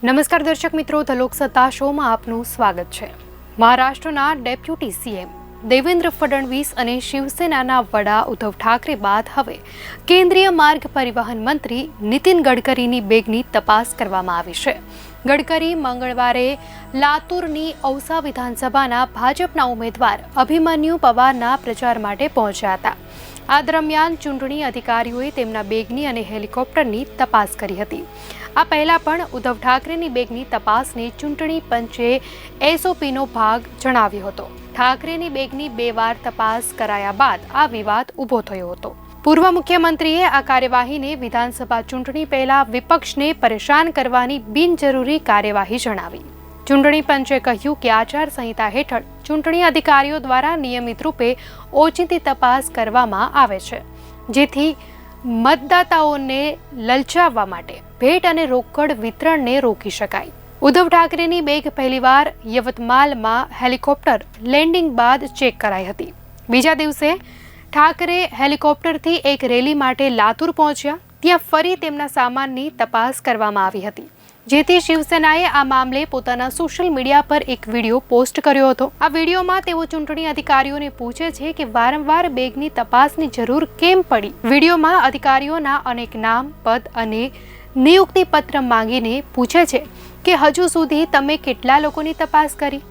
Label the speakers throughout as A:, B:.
A: નમસ્કાર દર્શક મિત્રો, ધ લોકસત્તા શોમાં આપનું સ્વાગત છે। મહારાષ્ટ્રના ડેપ્યુટી સીએમ દેવેન્દ્ર ફડણવીસ અને શિવસેનાના વડા ઉદ્ધવ ઠાકરે બાદ હવે કેન્દ્રીય માર્ગ પરિવહન મંત્રી નીતિન ગડકરીની બેગની તપાસ કરવામાં આવી છે। ગડકરી મંગળવારે લાતુરની ઔસા વિધાનસભાના ભાજપના ઉમેદવાર અભિમન્યુ પવારના પ્રચાર માટે પહોંચ્યા હતા। આ દરમિયાન ચૂંટણી અધિકારીઓએ તેમના બેગની અને હેલિકોપ્ટરની તપાસ કરી હતી। આ પહેલા પણ ઉદ્ધવ ઠાકરેની બેગની તપાસને ચૂંટણી પંચે એસઓપીનો ભાગ જણાવ્યો હતો। ઠાકરેની બેગની 2 વાર તપાસ કરાયા બાદ આ વિવાદ ઊભો થયો હતો। પૂર્વ મુખ્યમંત્રીએ આ કાર્યવાહીને વિધાનસભા ચૂંટણી પહેલા વિપક્ષને પરેશાન કરવાની બિનજરૂરી કાર્યવાહી જણાવી। ચૂંટણી પંચે કહ્યું કે આચાર સંહિતા હેઠળ ચૂંટણી અધિકારીઓ દ્વારા નિયમિત રૂપે ઓચિંતી તપાસ કરવામાં આવે છે, જેથી મતદાતાઓને લલચાવવા માટે ભેટ અને રોકડ વિતરણને રોકી શકાય। ઉદ્ધવ ઠાકરેની બેગ પહેલીવાર યવતમાલમાં હેલિકોપ્ટર લેન્ડિંગ બાદ ચેક કરાઈ હતી। બીજા દિવસે ઠાકરે હેલિકોપ્ટરથી એક રેલી માટે લાતુર પહોંચ્યા। ત્યાં ફરી તેમના સામાનની તપાસ કરવામાં આવી હતી, જેથી શિવસેનાએ આ મામલે પોતાના સોશિયલ મીડિયા પર એક વિડીયો પોસ્ટ કર્યો હતો। આ વિડીયોમાં તેઓ ચૂંટણી અધિકારીઓને પૂછે છે કે વારંવાર બેગની તપાસની જરૂર કેમ પડી। વિડીયોમાં અધિકારીઓના અનેક નામ, પદ અને નિયુક્તિ પત્ર માંગીને પૂછે છે કે હજુ સુધી તમે કેટલા લોકોની તપાસ કરી,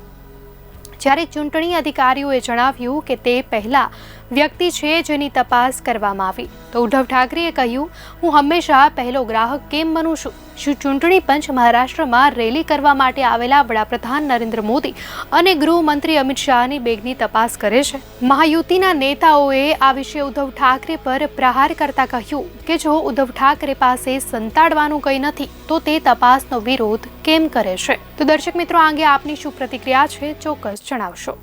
A: જ્યારે ચૂંટણી અધિકારીઓએ જણાવ્યું કે તે પહેલા વ્યક્તિ છે જેની તપાસ કરવામાં આવી, તો ઉદ્ધવ ઠાકરેએ કહ્યું, હું હંમેશા પહેલો ગ્રાહક કેમ બનું છું? શું ચૂંટણી પંચ મહારાષ્ટ્રમાં રેલી કરવા માટે આવેલા વડાપ્રધાન નરેન્દ્ર મોદી અને ગૃહમંત્રી અમિત શાહની બેગની તપાસ કરે છે? મહાયુતિના નેતાઓએ આ વિશે ઉદ્ધવ ઠાકરે પર પ્રહાર કરતા કહ્યું કે જો ઉદ્ધવ ઠાકરે પાસે સંતાડવાનું કંઈ નથી તો તે તપાસનો વિરોધ કેમ કરે છે? તો દર્શક મિત્રો, આ અંગે આપની શું પ્રતિક્રિયા છે, ચોક્કસ જણાવશો।